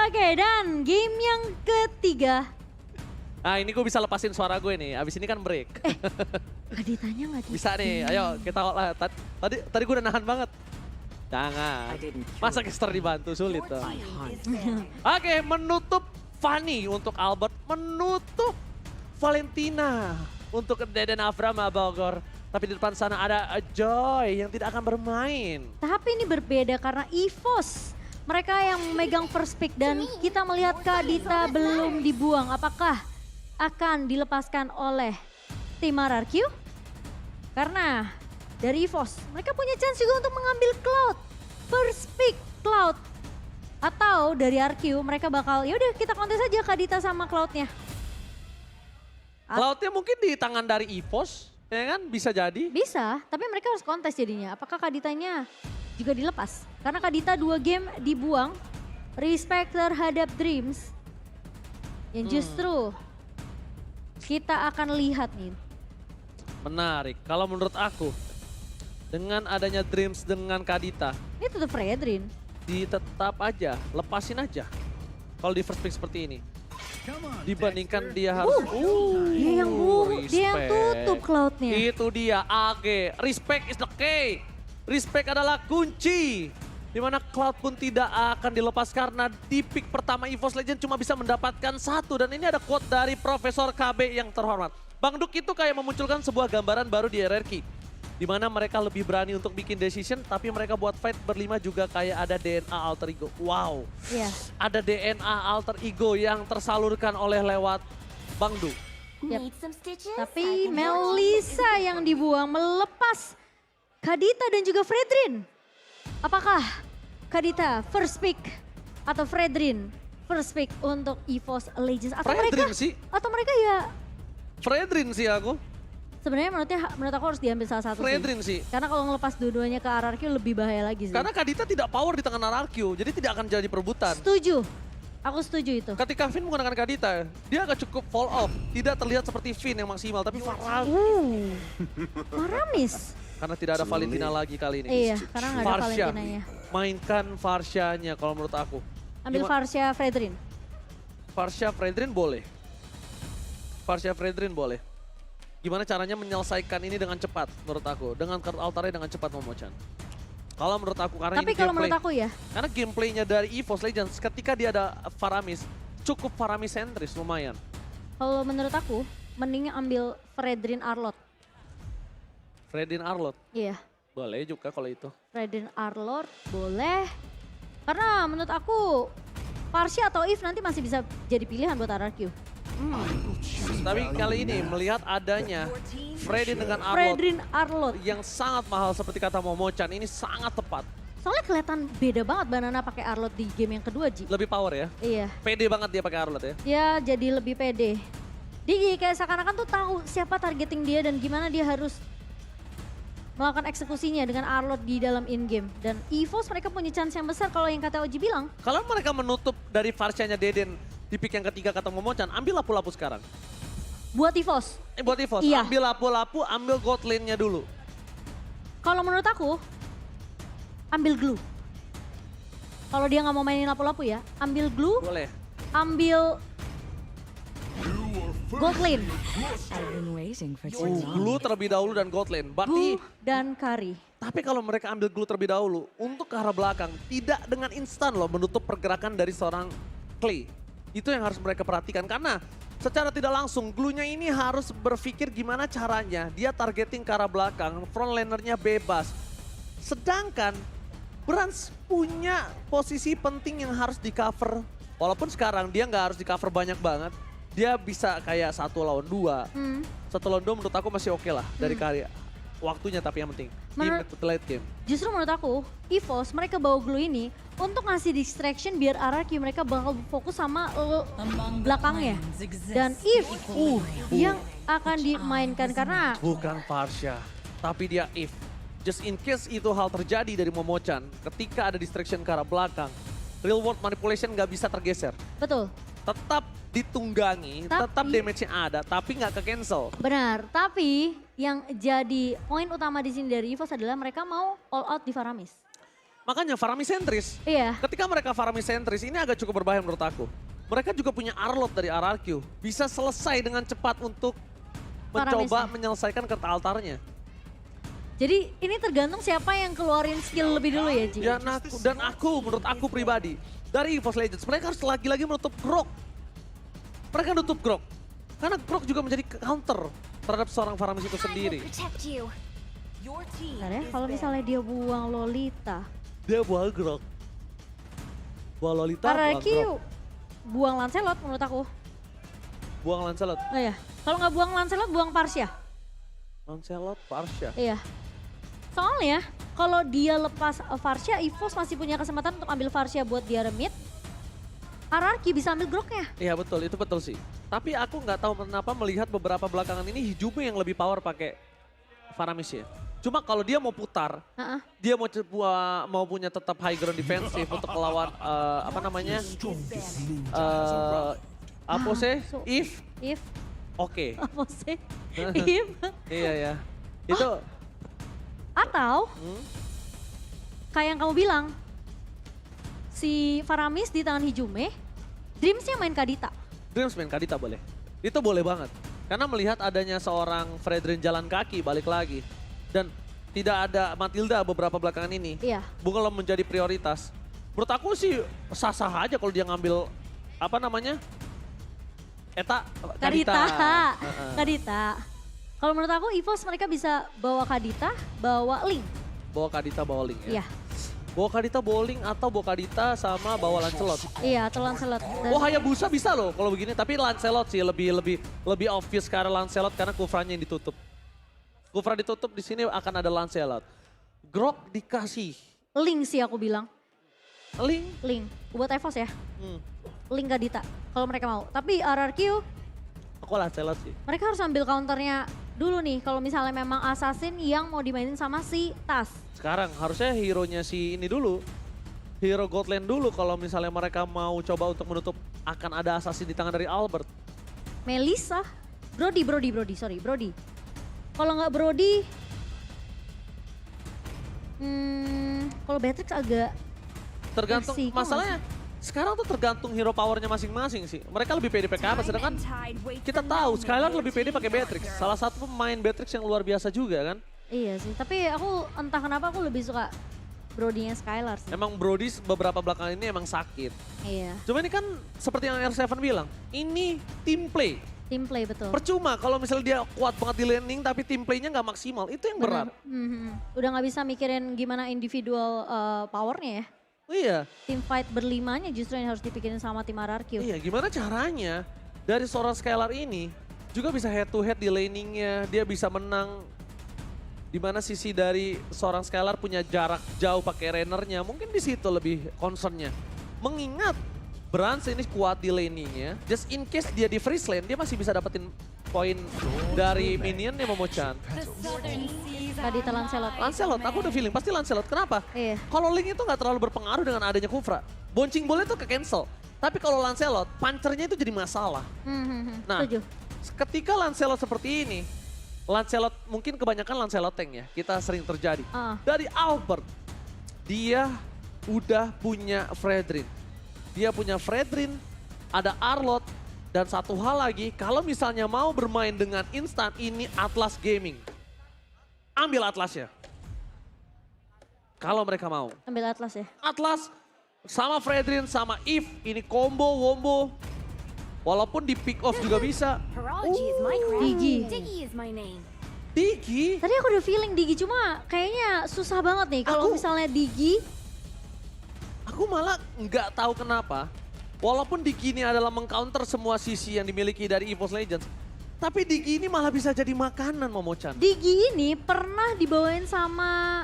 Oke, dan game yang ketiga. Nah ini gue bisa lepasin suara gue nih, abis ini kan break. Kaditanya nggak Bisa nih, ayo kita olah. Tadi gue udah nahan banget. Jangan, masa Caster dibantu, sulit dong. Oke, menutup Fanny untuk Albert, menutup Valentina untuk Deden Avram Bogor. Tapi di depan sana ada Joy yang tidak akan bermain. Tapi ini berbeda karena EVOS. Mereka yang memegang first pick dan kita melihat Kadita belum dibuang. Apakah akan dilepaskan oleh tim RRQ? Karena dari EVOS mereka punya chance juga untuk mengambil Cloud. First pick Cloud. Atau dari RQ mereka bakal yaudah kita kontes aja Kadita sama Cloudnya. Cloudnya mungkin di tangan dari EVOS, ya kan? Bisa jadi. Bisa, tapi mereka harus kontes jadinya. Apakah Kaditanya juga dilepas? Karena Kadita 2 game dibuang, respect terhadap Dreams. Yang justru kita akan lihat nih. Menarik, kalau menurut aku, dengan adanya Dreams dengan Kadita, Ini tetap Fredrin. tetap aja, lepasin aja. Kalau di first pick seperti ini. Dibandingkan dia harus, Dia yang dia yang respect. tutup Cloudnya. Itu dia, AG. Respect is the key. Respect adalah kunci. Dimana Cloud pun tidak akan dilepas karena di pick pertama EVOS Legend cuma bisa mendapatkan 1. Dan ini ada quote dari Profesor KB yang terhormat. Bang Duk itu kayak memunculkan sebuah gambaran baru di RRQ. Dimana mereka lebih berani untuk bikin decision, tapi mereka buat fight berlima juga kayak ada DNA alter ego. Wow, Iya. ada DNA alter ego yang tersalurkan oleh lewat Bang Duk. Yap. Tapi Melissa yang dibuang melepas Kadita dan juga Fredrin. Apakah Kadita first pick atau Fredrin first pick untuk EVOS Legends atau Fredrin mereka sih. atau mereka ya Fredrin sih aku. sebenarnya menurut aku harus diambil salah satu Fredrin sih. sih. Karena kalau ngelepas dua-duanya ke RRQ lebih bahaya lagi sih. Karena Kadita tidak power di tangan RRQ, jadi tidak akan jadi perebutan. Setuju. Aku setuju itu. Ketika Finn menggunakan Kadita, dia agak cukup fall off. Tidak terlihat seperti Finn yang maksimal, tapi Maramis. karena tidak ada Valentina lagi kali ini. Iya, karena nggak ada Varsha. Valentinanya. Mainkan Varsyanya kalau menurut aku. Ambil Varsha Fredrin. Varsha Fredrin boleh. Varsha Fredrin boleh. Gimana caranya menyelesaikan ini dengan cepat menurut aku. Dengan card altarnya dengan cepat Momochan. Kalau menurut aku karena Tapi ini kalau gameplay. menurut aku ya, Karena gameplaynya dari EVOS Legends ketika dia ada Faramis. Cukup Faramis sentris lumayan. kalau menurut aku mending ambil Fredrin Arlot. Fredin Arlot. Iya, Boleh juga kalau itu. Fredrin Arlot boleh. Karena menurut aku Varsha atau Eve nanti masih bisa jadi pilihan buat RRQ. Tapi kali ini melihat adanya Fredin dengan Arlot Fredrin Arlot. yang sangat mahal seperti kata Momochan, ini sangat tepat. Soalnya kelihatan beda banget Banana pakai Arlot di game yang kedua, Ji. Lebih power ya. Iya, Pede banget dia pakai Arlot ya. dia jadi lebih pede. Dia kayak seakan-akan tuh tahu siapa targeting dia dan gimana dia harus melakukan eksekusinya dengan Arlot di dalam in-game. Dan EVOS mereka punya chance yang besar kalau yang kata Oji bilang. Kalau mereka menutup dari Varsyanya Deden di pick yang ketiga kata Momochan, ambil lapu-lapu sekarang. Buat EVOS, Buat EVOS, Iya. ambil lapu-lapu, ambil gold lane-nya dulu. kalau menurut aku, ambil glue. Kalau dia nggak mau mainin lapu-lapu ya, ambil glue, Boleh. ambil gold lane, I've been waiting for too long. Glue terlebih dahulu dan gold lane. Berarti, glue dan kari. tapi kalau mereka ambil glue terlebih dahulu, untuk ke arah belakang, tidak dengan instan loh menutup pergerakan dari seorang Clay. Itu yang harus mereka perhatikan karena secara tidak langsung glue-nya ini harus berpikir gimana caranya dia targeting ke arah belakang, front laner-nya bebas. Sedangkan Brans punya posisi penting yang harus di cover. Walaupun sekarang dia nggak harus di cover banyak banget. Dia bisa kayak 1 lawan 2. 1 lawan 2 menurut aku masih oke lah dari karya. Waktunya tapi yang penting. Di late game. Justru menurut aku, EVOS mereka bawa glue ini untuk ngasih distraction biar RRQ mereka bakal fokus sama belakangnya. Dan if yang akan dimainkan karena Bukan Varsha, tapi dia if. Just in case itu hal terjadi dari Momochan, ketika ada distraction ke arah belakang, real world manipulation nggak bisa tergeser. betul. Tetap ditunggangi, tetap damage-nya ada, tapi nggak ke cancel. Benar, tapi yang jadi poin utama di sini dari EVOS adalah mereka mau all out di Faramis. Makanya Farami sentris. Iya. Ketika mereka Farami sentris ini agak cukup berbahaya menurut aku. Mereka juga punya Arlot dari RRQ. Bisa selesai dengan cepat untuk mencoba Faramisnya. menyelesaikan kerta altarnya. Jadi ini tergantung siapa yang keluarin skill lebih dulu ya Ji? Dan aku, menurut aku pribadi, dari EVOS Legends, mereka harus lagi-lagi menutup Grok. Mereka nutup Grok. Karena Grok juga menjadi counter terhadap seorang Faramis itu sendiri. Bentar ya, kalau misalnya dia buang Lolita. Dia buang Grok. Buang Lolita, buang RRQ Grok. buang Lancelot menurut aku. Buang Lancelot. Oh iya, kalau nggak buang Lancelot, buang Parsia. Lancelot, Parsha. Iya. Soalnya kalau dia lepas Varsha, EVOS masih punya kesempatan untuk ambil Varsha buat dia remit. RRQ bisa ambil Groknya. Iya betul, itu betul sih. Tapi aku nggak tahu kenapa melihat beberapa belakangan ini Hijume yang lebih power pakai Faramis ya. Cuma kalau dia mau putar, Heeh. dia mau punya tetap high ground defensif untuk melawan apa namanya? Apa sih? If If, oke. apa sih? If. Iya ya. Itu Atau kayak yang kamu bilang, si Faramis di tangan Hijume, Dreamsnya main Kadita. Dreams main Kadita boleh. Itu boleh banget. Karena melihat adanya seorang Fredrin jalan kaki balik lagi. Dan tidak ada Matilda beberapa belakangan ini. Iya. Bukan menjadi prioritas. Menurut aku sih sah-sah aja kalau dia ngambil apa namanya? Kadita. Heeh. Kadita. Kalau menurut aku EVOS mereka bisa bawa Kadita, bawa Link. Bawa Kadita bowling ya. Iya. Bawa Kadita bowling atau bawa Kadita sama bawa Lancelot. Iya, atau Lancelot. Dan Oh Hayabusa bisa loh kalau begini, tapi Lancelot sih lebih obvious karena Lancelot karena Kufranya yang ditutup. Kufra ditutup di sini akan ada Lancelot. Grok dikasih Link sih aku bilang. Link. Link. Buat EVOS ya. Hmm. Link Kadita. Kalau mereka mau. Tapi RRQ Aku Lancelot sih. mereka harus ambil counternya dulu nih. Kalau misalnya memang Assassin yang mau dimainin sama si Tas. Sekarang harusnya hero-nya si ini dulu. Hero Godland dulu kalau misalnya mereka mau coba untuk menutup akan ada assassin di tangan dari Albert. Melissa. Brody. Kalau nggak Brody, kalau Beatrix agak Tergantung Resiko masalahnya. Sekarang tuh tergantung hero powernya masing-masing sih. Mereka lebih pede pakai apa, sedangkan kita tahu Skylar lebih pede pakai Beatrix. Salah satu pemain Beatrix yang luar biasa juga kan. iya sih. Tapi aku entah kenapa aku lebih suka Brody-nya Skylar sih. Emang Brody beberapa belakangan ini emang sakit. Iya, Cuma ini kan seperti yang R7 bilang, ini team play. team play betul. Percuma kalau misalnya dia kuat banget di landing tapi team playnya nggak maksimal, itu yang berat. Udah nggak bisa mikirin gimana individual powernya ya. Iya, Team fight berlimanya justru yang harus dipikirin sama tim RRQ. iya gimana caranya dari seorang Skylar ini juga bisa head to head di laningnya, dia bisa menang. Di mana sisi dari seorang Skylar punya jarak jauh pakai Rainernya, mungkin di situ lebih concernnya. Mengingat Brans ini kuat di laningnya, just in case dia di freeze lane, dia masih bisa dapetin poin dari minionnya Momochan. Kadita Lancelot. Lancelot, aku udah feeling pasti Lancelot. Kenapa? Iya. Kalau Link itu nggak terlalu berpengaruh dengan adanya Kufra. Boncing boleh tuh ke cancel. Tapi kalau Lancelot, punchernya itu jadi masalah. Nah, Setuju. ketika Lancelot seperti ini, Lancelot mungkin kebanyakan Lancelot tank ya, kita sering terjadi. Dari Albert, dia udah punya Fredrin. Dia punya Fredrin, ada Arlot, dan satu hal lagi, kalau misalnya mau bermain dengan instan, ini Atlas Gaming. Ambil Atlasnya. Kalau mereka mau. Ambil Atlas ya. Atlas sama Fredrin sama Eve, ini combo, wombo. Walaupun di pick off juga bisa. Digi. Digi. Tadi aku udah feeling Digi, cuma kayaknya susah banget nih kalau Aku- misalnya Digi. Aku malah nggak tahu kenapa. Walaupun Digi ini adalah mengcounter semua sisi yang dimiliki dari EVOS Legends. Tapi Digi ini malah bisa jadi makanan Momochan. Digi ini pernah dibawain sama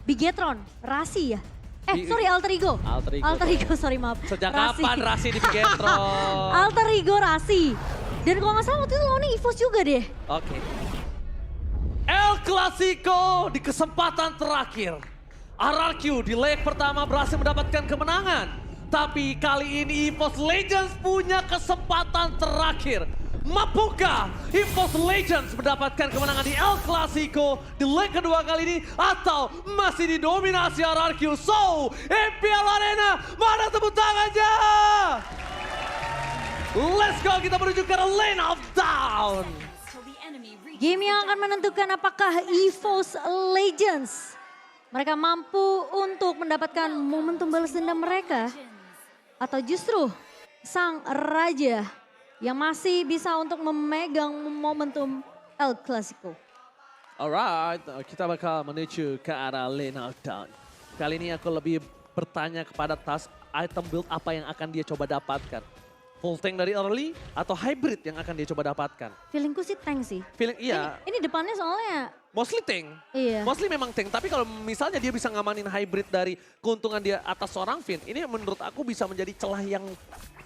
Bigetron, Rasi ya? Sorry Alter Ego. Alter Ego. Sorry maaf. Sejak Rasi. kapan Rasi di Bigetron? Alter Ego Rasi. Dan kalau nggak salah waktu itu lawannya EVOS juga deh. Oke. El Clasico di kesempatan terakhir. RRQ di leg pertama berhasil mendapatkan kemenangan. Tapi kali ini EVOS Legends punya kesempatan terakhir. Mampukah EVOS Legends mendapatkan kemenangan di El Clasico di leg kedua kali ini atau masih didominasi RRQ? So, MPL Arena, mana tepuk tangannya? Let's go, kita menuju ke lane of down. Game yang akan menentukan apakah EVOS Legends mereka mampu untuk mendapatkan momentum balas dendam mereka atau justru sang raja yang masih bisa untuk memegang momentum El Clasico. Alright, kita bakal menuju ke arah lane of down. Kali ini aku lebih bertanya kepada Tas, item build apa yang akan dia coba dapatkan. Full tank dari early atau hybrid yang akan dia coba dapatkan? Feelingku sih tank sih. Feeling iya. Ini depannya soalnya. Mostly tank. Iya. Mostly memang tank. Tapi kalau misalnya dia bisa ngamanin hybrid dari keuntungan dia atas seorang Finn, ini menurut aku bisa menjadi celah yang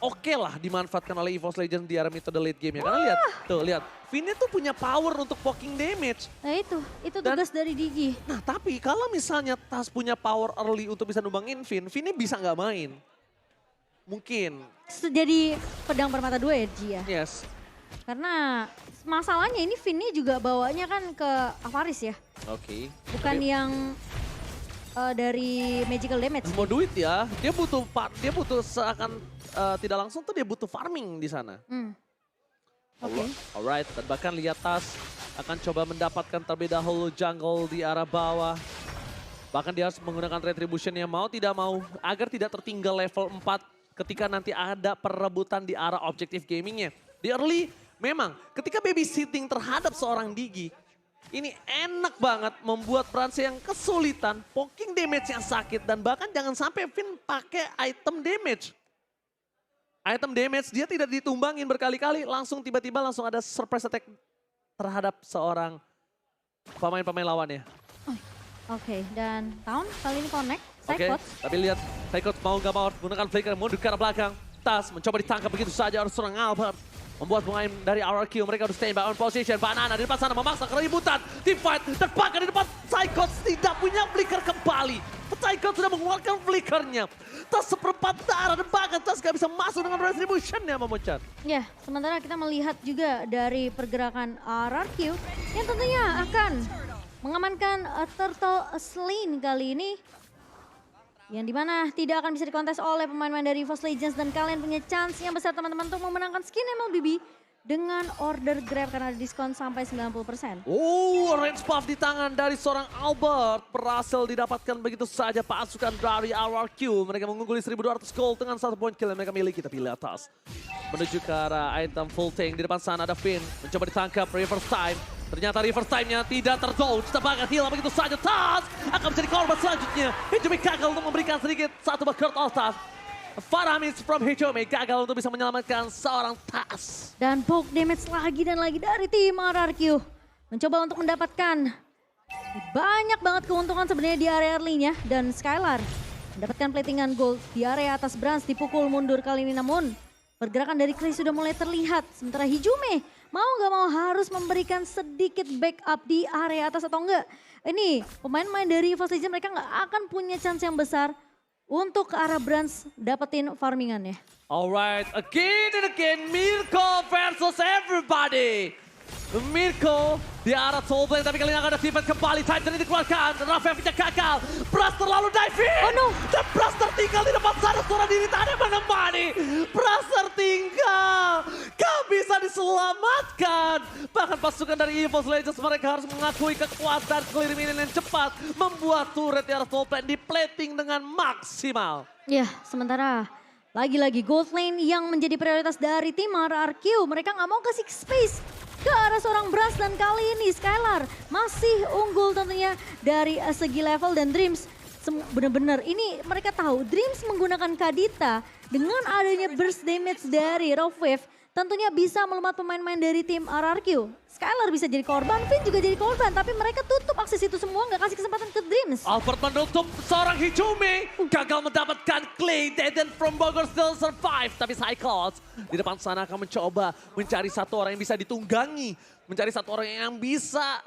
oke lah dimanfaatkan oleh EVOS Legends di arah metode late game ya. Karena lihat, Finn-nya tuh punya power untuk poking damage. Nah itu tugas dari Digi. Nah tapi kalau misalnya Tas punya power early untuk bisa numbangin Finn, Finn-nya bisa nggak main. Mungkin. Jadi pedang bermata dua ya Ji ya. Yes. Karena masalahnya ini Finn-nya juga bawanya kan ke Avaris ya. Oke. Bukan yang dari magical damage. Mau duit ya, dia butuh seakan tidak langsung tuh dia butuh farming di sana. Oke. Alright, dan bahkan lihat Tas akan coba mendapatkan terlebih dahulu jungle di arah bawah. Bahkan dia harus menggunakan retribution yang mau tidak mau agar tidak tertinggal level 4 ketika nanti ada perebutan di arah objektif gamingnya. Di early memang ketika babysitting terhadap seorang Digi, ini enak banget membuat Brance yang kesulitan, poking damage yang sakit, dan bahkan jangan sampai Finn pakai item damage. Item damage dia tidak ditumbangin berkali-kali, langsung tiba-tiba langsung ada surprise attack terhadap seorang pemain-pemain lawannya. Oke, dan Town kali ini connect, Oke, Psychots. tapi lihat Psychots mau nggak mau menggunakan flicker mundur ke arah belakang. Tas mencoba ditangkap begitu saja oleh seorang Albert. Membuat pemain dari RRQ mereka harus stay by on position. Banana di depan sana memaksa keributan. Team fight terpakai di depan. Psychots tidak punya flicker kembali. Psychots sudah mengeluarkan flickernya. Tas seperempat darah dan bahkan Tas gak bisa masuk dengan retribution-nya memuncat. Ya, sementara kita melihat juga dari pergerakan RRQ yang tentunya akan mengamankan Turtle Slain kali ini. Yang dimana tidak akan bisa dikontes oleh pemain-pemain dari EVOS Legends. Dan kalian punya chance yang besar teman-teman untuk memenangkan skin MLBB dengan order grab karena ada diskon sampai 90%. Oh, range buff di tangan dari seorang Albert. Berhasil didapatkan begitu saja pasukan dari RRQ. Mereka mengungguli 1200 gold dengan 1 point kill yang mereka miliki. Tapi lihat atas. Menuju ke arah item full tank. Di depan sana ada Finn. Mencoba ditangkap reverse time. Ternyata reverse time-nya tidak terdodge. Tebakan hilang begitu saja. Tas akan menjadi korban selanjutnya. Hijumi gagal untuk memberikan sedikit satu bucket all-tas. Faramis from Hijumi gagal untuk bisa menyelamatkan seorang Tas. Dan poke damage lagi dan lagi dari tim RRQ. Mencoba untuk mendapatkan banyak banget keuntungan sebenarnya di area early-nya. Dan Skylar mendapatkan platingan gold di area atas Brance, dipukul mundur kali ini. Namun pergerakan dari Clay sudah mulai terlihat. Sementara Hijumi mau nggak mau harus memberikan sedikit backup di area atas atau enggak. Ini pemain-pemain dari EVOS Legends mereka nggak akan punya chance yang besar untuk ke arah Brance dapetin farmingannya. Alright, again and again, Mirko versus everybody. Mirko di arah top lane, tapi kali ini akan ada Steven kembali. Time ini dikeluarkan, Rafael gagal. Bras terlalu diving. Oh no. Dan Bras tertinggal di depan sana, suara diri tak ada yang menemani. Bras tertinggal, gak bisa diselamatkan. Bahkan pasukan dari EVOS Legends mereka harus mengakui kekuatan clear minion yang cepat. Membuat turret di arah top lane di plating dengan maksimal. Ya, sementara lagi-lagi gold lane yang menjadi prioritas dari tim RRQ. Mereka nggak mau kasih space ke arah seorang Brance dan kali ini Skylar masih unggul tentunya dari segi level dan Dreams. Bener-bener ini mereka tahu Dreams menggunakan Kadita dengan adanya burst damage dari Rough Wave tentunya bisa melumat pemain-pemain dari tim RRQ. Skylar bisa jadi korban, Finn juga jadi korban, tapi mereka tutup akses itu semua, nggak kasih kesempatan ke Dreams. Albert menutup seorang Hijumi, gagal mendapatkan Clay, Deden from Bogor still survive. Tapi Cyclops di depan sana akan mencoba mencari satu orang yang bisa ditunggangi. Mencari satu orang yang bisa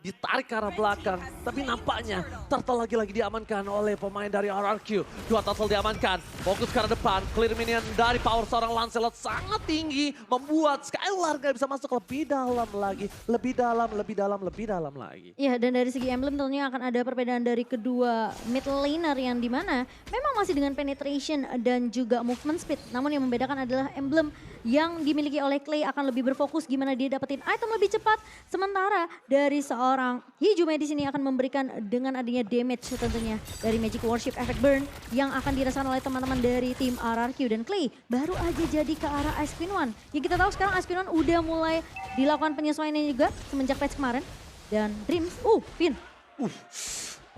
ditarik ke arah belakang. Tapi nampaknya turtle lagi-lagi diamankan oleh pemain dari RRQ. Dua turtle diamankan, fokus ke arah depan. Clear minion dari power seorang Lancelot sangat tinggi. Membuat Skylar gak bisa masuk lebih dalam lagi. Lebih dalam lagi. Iya, dan dari segi emblem tentunya akan ada perbedaan dari kedua mid laner yang dimana memang masih dengan penetration dan juga movement speed. Namun yang membedakan adalah emblem yang dimiliki oleh Clay akan lebih berfokus gimana dia dapetin item lebih cepat. Sementara dari seorang Hijume di sini akan memberikan dengan adanya damage tentunya dari Magic Worship Effect Burn yang akan dirasakan oleh teman-teman dari tim RRQ. Dan Clay baru aja jadi ke arah Ice Queen One. Yang kita tahu sekarang Ice Queen One udah mulai dilakukan penyesuaiannya juga semenjak patch kemarin. Dan Dreams, Finn.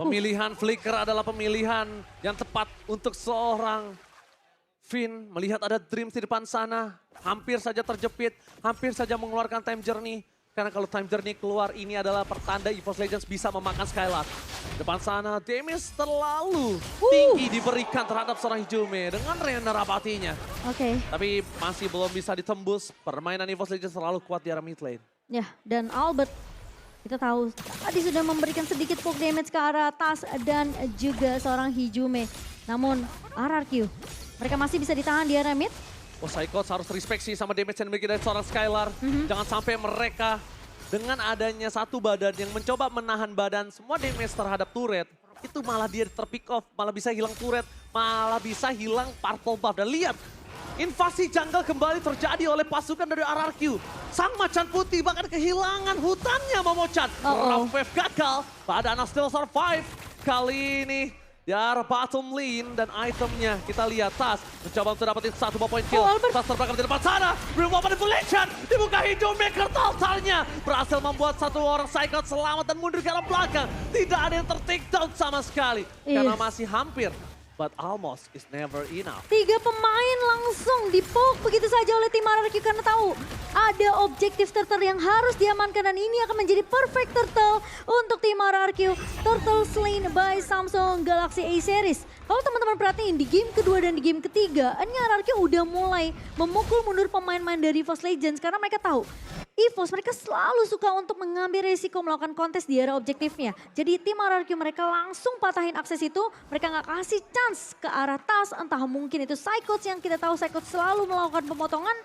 Pemilihan Flicker adalah pemilihan yang tepat untuk seorang Finn. Melihat ada Dreams di depan sana, hampir saja terjepit, hampir saja mengeluarkan Time Journey. Karena kalau Time Journey keluar, ini adalah pertanda EVOS Legends bisa memakan Skylar. Depan sana, damage terlalu tinggi diberikan terhadap seorang Hijume dengan Renner abatinya. Oke. Tapi masih belum bisa ditembus, permainan EVOS Legends terlalu kuat di arah mid lane. Ya, dan Albert kita tahu tadi sudah memberikan sedikit poke damage ke arah atas dan juga seorang Hijume. Namun RRQ, mereka masih bisa ditahan di area mid. Psychos harus respect sih sama damage yang dimiliki dari seorang Skylar. Jangan sampai mereka dengan adanya satu badan yang mencoba menahan badan semua damage terhadap turret. Itu malah dia terpick off, malah bisa hilang turret, malah bisa hilang purple buff. Dan lihat, invasi jungle kembali terjadi oleh pasukan dari RRQ. Sang macan putih bahkan kehilangan hutannya Momochan. Rough wave gagal, Badana still survive. Kali ini di arah bottom lane dan itemnya kita lihat Tas mencoba untuk dapetin satu point kill. Tas terbakar di depan sana. Remote manipulation dibuka Hijume totalnya. Berhasil membuat satu orang Psycho selamat dan mundur ke arah belakang. Tidak ada yang ter-take down sama sekali. Karena masih hampir. But almost is never enough. 3 pemain langsung di-poke begitu saja oleh tim RRQ karena tahu ada objektif turtle yang harus diamankan dan ini akan menjadi perfect turtle untuk tim RRQ. Turtle slain by Samsung Galaxy A Series. Kalau teman-teman perhatiin di game kedua dan di game ketiga, ini RRQ udah mulai memukul mundur pemain-pemain dari EVOS Legends karena mereka tahu EVOS mereka selalu suka untuk mengambil resiko melakukan kontes di area objektifnya. Jadi tim RRQ mereka langsung patahin akses itu, mereka nggak kasih chance ke arah Tas, entah mungkin itu Psychos yang kita tahu Psychos selalu melakukan pemotongan.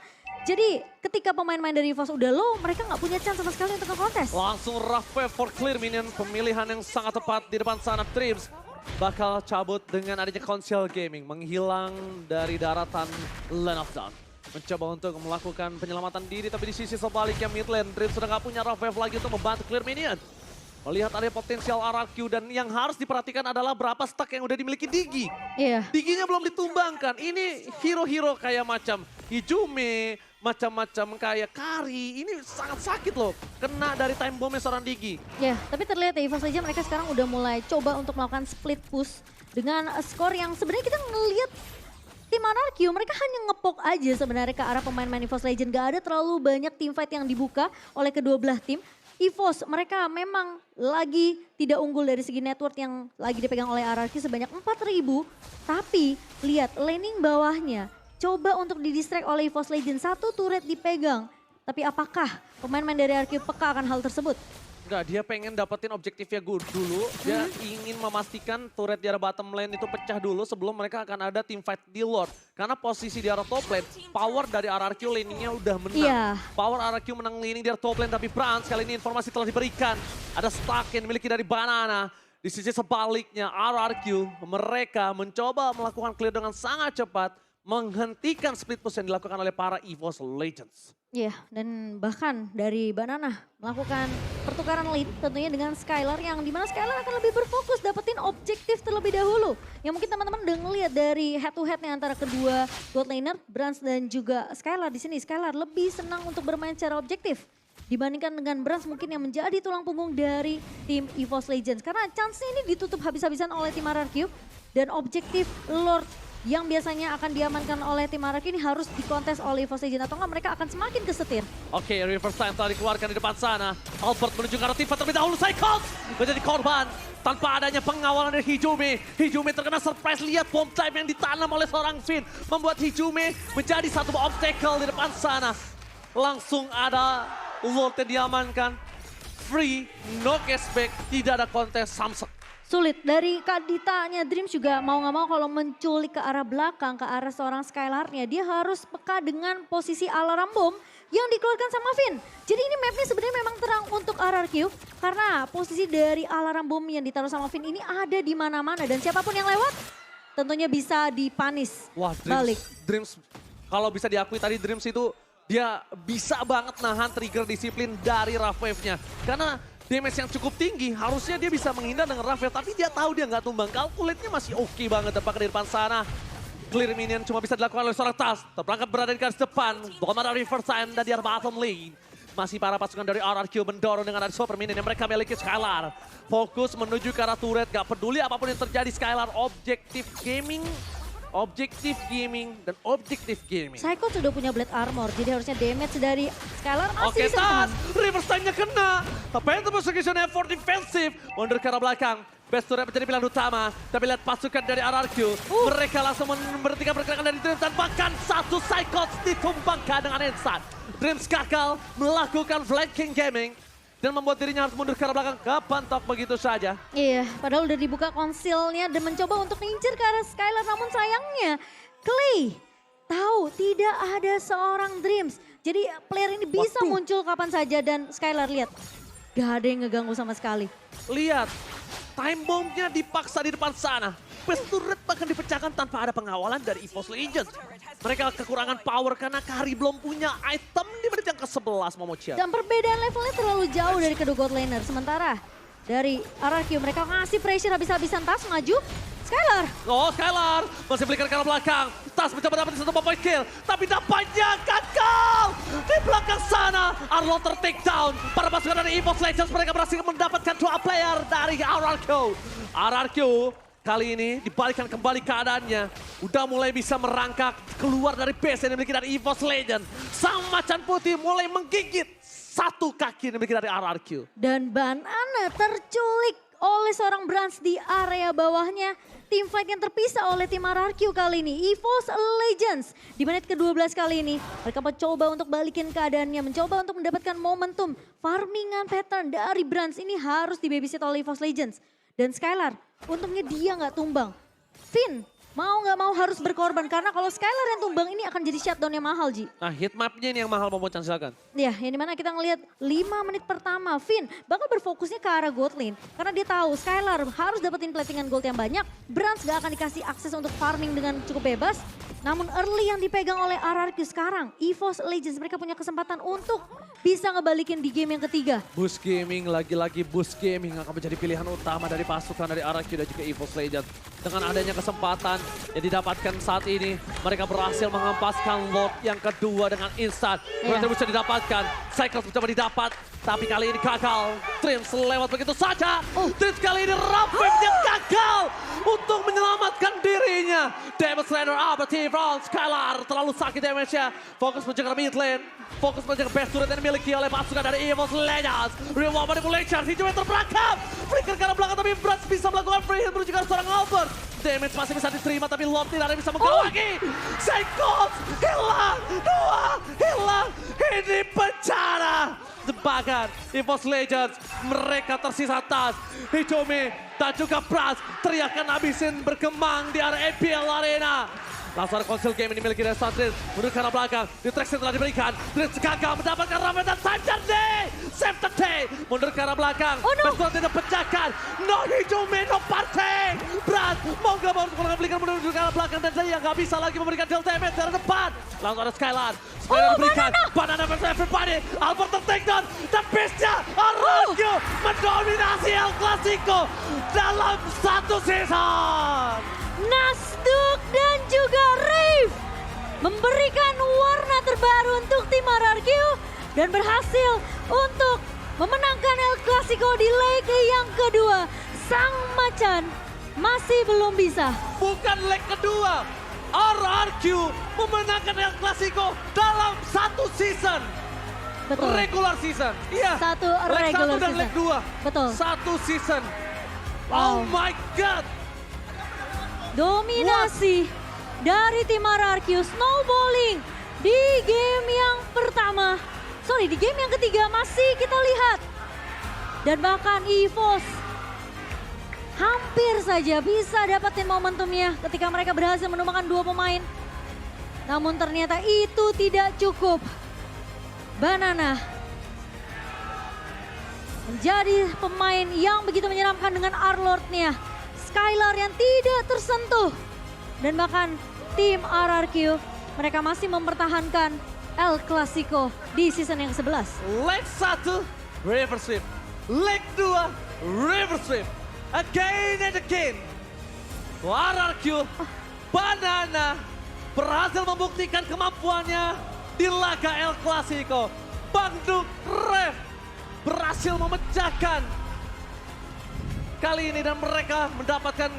Jadi ketika pemain-pemain dari EVOS udah low, mereka nggak punya chance sama sekali untuk nge-kontes. Langsung rough wave for clear minion, pemilihan yang sangat tepat di depan sana. Trips bakal cabut dengan adanya Console Gaming, menghilang dari daratan Land of Dawn. Mencoba untuk melakukan penyelamatan diri, tapi di sisi sebaliknya mid lane, Dream sudah nggak punya rough wave lagi untuk membantu clear minion. Melihat ada potensial RRQ dan yang harus diperhatikan adalah berapa stack yang udah dimiliki Digi. Iya. Diginya belum ditumbangkan, ini hero-hero kayak macam Hijume, macam-macam kayak Kari, ini sangat sakit loh. Kena dari time bombnya seorang Digi. Ya, tapi terlihat ya EVOS aja mereka sekarang udah mulai coba untuk melakukan split push dengan skor yang sebenarnya kita ngelihat tim RRQ mereka hanya ngepok aja sebenarnya ke arah pemain-pemain EVOS Legend. Gak ada terlalu banyak team fight yang dibuka oleh kedua belah tim. EVOS mereka memang lagi tidak unggul dari segi network yang lagi dipegang oleh RRQ sebanyak 4.000. Tapi lihat laning bawahnya coba untuk didistract oleh EVOS Legend. Satu turret dipegang. Tapi apakah pemain-pemain dari RRQ peka akan hal tersebut? Enggak, dia pengen dapetin objektifnya dulu. Dia ingin memastikan turret di arah bottom lane itu pecah dulu sebelum mereka akan ada team fight di Lord. Karena posisi di arah top lane, power dari RRQ laningnya udah menang. Iya. Power RRQ menang laning di arah top lane, tapi Brans kali ini informasi telah diberikan. Ada stack yang dimiliki dari Banana. Di sisi sebaliknya RRQ, mereka mencoba melakukan clear dengan sangat cepat. Menghentikan split push yang dilakukan oleh para EVOS Legends. Iya, dan bahkan dari Banana melakukan pertukaran lead tentunya dengan Skylar yang dimana Skylar akan lebih berfokus dapetin objektif terlebih dahulu. Yang mungkin teman-teman udah ngeliat dari head to headnya antara kedua bot laner, Brans dan juga Skylar di sini. Skylar lebih senang untuk bermain secara objektif dibandingkan dengan Brans mungkin yang menjadi tulang punggung dari tim EVOS Legends. Karena chance-nya ini ditutup habis-habisan oleh tim RRQ dan objektif Lord yang biasanya akan diamankan oleh tim RRQ ini harus dikontes oleh EVOS Legends atau enggak mereka akan semakin kesetir. Oke, reverse time telah dikeluarkan di depan sana. Albert menuju ke arah Tifa terlebih dahulu. Cyclops menjadi korban tanpa adanya pengawalan dari Hijume. Hijume terkena surprise, lihat bomb time yang ditanam oleh seorang Finn. Membuat Hijume menjadi satu obstacle di depan sana. Langsung ada Lord yang diamankan. free, no cashback, tidak ada kontes Samsung. Sulit, dari Kak Ditanya Dreams juga mau gak mau kalau menculik ke arah belakang, ke arah seorang Skylar-nya, dia harus peka dengan posisi alarm bom yang dikeluarkan sama Finn. Jadi ini mapnya sebenarnya memang terang untuk RRQ karena posisi dari alarm bom yang ditaruh sama Finn ini ada di mana-mana dan siapapun yang lewat tentunya bisa dipanis Wah, balik. Dreams kalau bisa diakui tadi Dreams itu dia bisa banget nahan trigger disiplin dari Rough Wave-nya. Karena damage yang cukup tinggi, harusnya dia bisa menghindar dengan Rough Wave, tapi dia tahu dia nggak tumbang. Calculate-nya masih oke banget tampaknya di depan sana. Clear minion cuma bisa dilakukan oleh seorang Tas. Terperangkap berada di garis depan. Bagaimana reverse time dan di arah bottom lane. Masih para pasukan dari RRQ mendorong dengan ada super minion yang mereka miliki Skylar. Fokus menuju ke arah turret, gak peduli apapun yang terjadi Skylar. Objektif gaming dan objektif gaming. Psycho sudah punya blade armor, jadi harusnya damage dari Skylar masih Oke, bisa Tas, ditahan. reverse time-nya kena. Tapi itu execution effort defensif. Mundur ke arah belakang. Best turret menjadi pilihan utama. Tapi lihat pasukan dari RRQ. Mereka langsung memberhentikan pergerakan dari Dreams. Dan bahkan satu Psychots ditumbangkan dengan instant. Dreams gagal melakukan flanking gaming. Dan membuat dirinya harus mundur ke arah belakang. Kepentok begitu saja. Iya, padahal udah dibuka konsilnya dan mencoba untuk ngincer ke arah Skylar. Namun sayangnya, Clay tahu tidak ada seorang Dreams. Jadi player ini bisa muncul kapan saja dan Skylar lihat. Gak ada yang ngeganggu sama sekali. Lihat, time bomb-nya dipaksa di depan sana. Best turret bahkan dipecahkan tanpa ada pengawalan dari EVOS Legends. Mereka kekurangan power karena Kari belum punya item di menit yang ke-11 Momochian. Dan perbedaan levelnya terlalu jauh dari kedua god laner. Sementara dari RRQ mereka ngasih pressure habis-habisan. Tas maju, Skylar. Oh, Skylar masih flicker ke arah belakang. Tas mencoba dapat satu point kill, tapi dapatnya gagal. Di belakang sana, Arlong ter-take down. Para pasukan dari EVOS Legends mereka berhasil mendapatkan 2 player dari RRQ. RRQ kali ini dibalikkan kembali keadaannya. Udah mulai bisa merangkak keluar dari base yang dimiliki dari EVOS Legends. Sang macan putih mulai menggigit satu kaki yang dimiliki dari RRQ. Dan Banana terculik oleh seorang Brans di area bawahnya. Team fight yang terpisah oleh tim RRQ kali ini. EVOS Legends di menit ke-12 kali ini. Mereka mencoba untuk balikin keadaannya. Mencoba untuk mendapatkan momentum. Farmingan pattern dari Brans ini harus dibabysit oleh EVOS Legends. Dan Skylar, untungnya dia nggak tumbang. Finn, mau nggak mau harus berkorban. Karena kalau Skylar yang tumbang ini akan jadi shutdown yang mahal, Ji. Nah, hitmapnya ini yang mahal Momochan, silakan. Ya, yang dimana kita ngelihat 5 menit pertama, Finn bakal berfokusnya ke arah gold lane. Karena dia tahu Skylar harus dapetin platingan gold yang banyak. Brans gak akan dikasih akses untuk farming dengan cukup bebas. Namun early yang dipegang oleh RRQ sekarang, EVOS Legends mereka punya kesempatan untuk bisa ngebalikin di game yang ketiga. Boost Gaming, lagi-lagi Boost Gaming akan menjadi pilihan utama dari pasukan dari RRQ dan juga EVOS Legends. Dengan adanya kesempatan yang didapatkan saat ini, mereka berhasil mengampaskan Lord yang kedua dengan instan. Berarti bisa didapatkan, Cycles mencoba didapat, tapi kali ini gagal. Dreams lewat begitu saja. Dreams kali ini Rampage-nya gagal untuk menyelamatkan dirinya. Damage Slayer Abati from Skylar terlalu sakit damage-nya. Fokus menjaga mid lane. Fokus menjaga best turret yang dimiliki oleh pasukan dari EVOS Legends. Reward manipulation, hijau yang terperangkap. Flicker ke arah belakang tapi Brans bisa melakukan free hit menuju ke arah seorang Albert. Damage masih bisa diterima tapi Lord tidak ada yang bisa menggawangi. Cycles hilang, 2 hilang. Ini bencana. Bahkan EVOS Legends mereka tersisa Tas, Hijome dan juga Brans. Teriakan habisin berkembang di area APL Arena. Langsung ada konsil game yang dimiliki dari Sandrin. Menurut ke arah belakang, distraction telah diberikan. Dreams gagal mendapatkan Raven dan Sanjar Day. Save the day. Mundur ke arah belakang. Betul tidak pecahkan. No Hijome, no party. Brans mau gak mau untuk melakukan flicker menuju ke arah belakang. Dan dia gak bisa lagi memberikan deal damage dari depan. Langsung ada Skylar. Skylar diberikan. Banana versus everybody. Albert ter-take down. Dan beastnya RRQ mendominasi El Clasico dalam satu season. Nasduk dan juga Reef memberikan warna terbaru untuk tim RRQ dan berhasil untuk memenangkan El Clasico di leg yang kedua. Sang macan masih belum bisa. Bukan leg kedua, RRQ memenangkan El Clasico dalam satu season. Betul. Regular season. Iya. Satu leg regular 1 dan season. leg 2. Betul. Satu season. Wow. Oh my God. Dominasi dari tim RRQ snowballing di game yang pertama. Sorry, di game yang ketiga masih kita lihat Dan bahkan EVOS hampir saja bisa dapetin momentumnya ketika mereka berhasil menumbangkan 2 pemain. Namun ternyata itu tidak cukup. Banana menjadi pemain yang begitu menyeramkan dengan Arlord-nya. Skylar yang tidak tersentuh. Dan bahkan tim RRQ mereka masih mempertahankan El Clasico di season yang ke-11. Leg 1, reverse sweep. Leg 2, reverse sweep. Again and again. RRQ, Banana berhasil membuktikan kemampuannya di laga El Clasico. Bangduk Rev berhasil memecahkan kali ini dan mereka mendapatkan